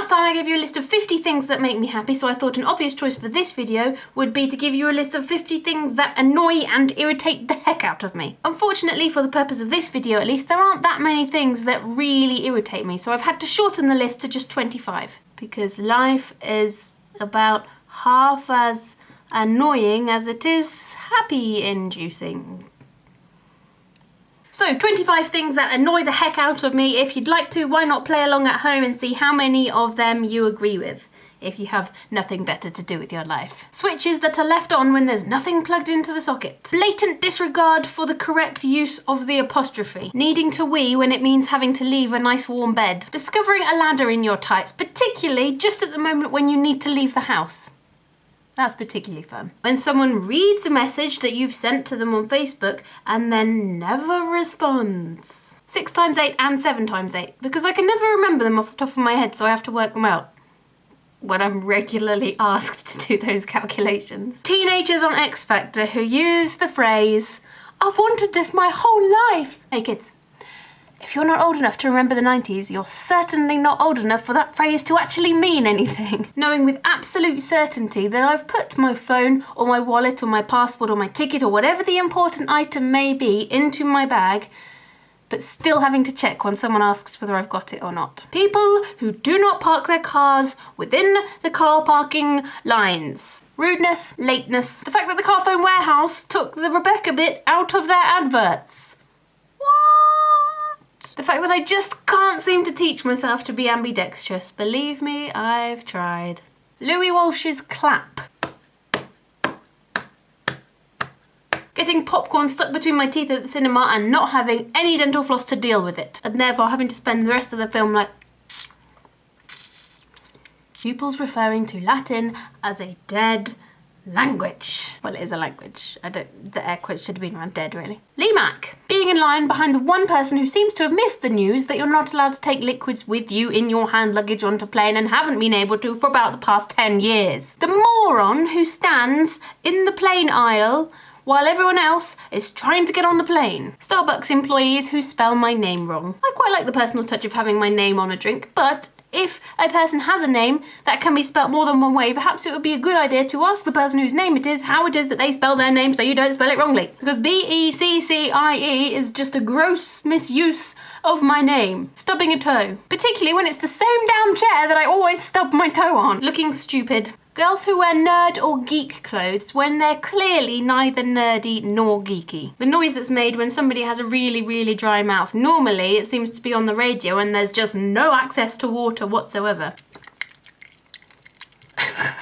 Last time I gave you a list of 50 things that make me happy, so I thought an obvious choice for this video would be to give you a list of 50 things that annoy and irritate the heck out of me. Unfortunately, for the purpose of this video at least, there aren't that many things that really irritate me, so I've had to shorten the list to just 25. Because life is about half as annoying as it is happy-inducing. So, 25 things that annoy the heck out of me. If you'd like to, why not play along at home and see how many of them you agree with, if you have nothing better to do with your life. Switches that are left on when there's nothing plugged into the socket. Blatant disregard for the correct use of the apostrophe. Needing to wee when it means having to leave a nice warm bed. Discovering a ladder in your tights, particularly just at the moment when you need to leave the house. That's particularly fun. When someone reads a message that you've sent to them on Facebook and then never responds. 6 times 8 and 7 times 8, because I can never remember them off the top of my head, so I have to work them out when I'm regularly asked to do those calculations. Teenagers on X Factor who use the phrase, "I've wanted this my whole life." Hey kids, if you're not old enough to remember the 90s, you're certainly not old enough for that phrase to actually mean anything. Knowing with absolute certainty that I've put my phone or my wallet or my passport or my ticket or whatever the important item may be into my bag, but still having to check when someone asks whether I've got it or not. People who do not park their cars within the car parking lines. Rudeness, lateness, the fact that the Carphone Warehouse took the Rebecca bit out of their adverts. The fact that I just can't seem to teach myself to be ambidextrous. Believe me, I've tried. Louis Walsh's clap. Getting popcorn stuck between my teeth at the cinema and not having any dental floss to deal with it. And therefore having to spend the rest of the film like... Pupils referring to Latin as a dead language. Well, it is a language. The air quotes should have been around dead, really. Limac. Being in line behind the one person who seems to have missed the news that you're not allowed to take liquids with you in your hand luggage onto plane and haven't been able to for about the past 10 years. The moron who stands in the plane aisle while everyone else is trying to get on the plane. Starbucks employees who spell my name wrong. I quite like the personal touch of having my name on a drink, but if a person has a name that can be spelt more than one way, perhaps it would be a good idea to ask the person whose name it is how it is that they spell their name so you don't spell it wrongly. Because B-E-C-C-I-E is just a gross misuse of my name. Stubbing a toe. Particularly when it's the same damn chair that I always stub my toe on. Looking stupid. Girls who wear nerd or geek clothes when they're clearly neither nerdy nor geeky. The noise that's made when somebody has a really, really dry mouth. Normally it seems to be on the radio and there's just no access to water whatsoever.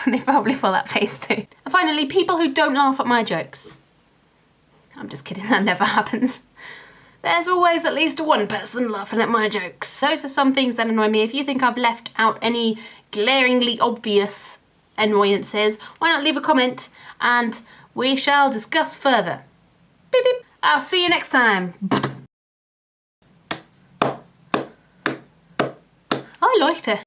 They probably feel that face too. And finally, people who don't laugh at my jokes. I'm just kidding, that never happens. There's always at least one person laughing at my jokes. Those are some things that annoy me. If you think I've left out any glaringly obvious annoyances, why not leave a comment and we shall discuss further. Beep beep. I'll see you next time. I liked it.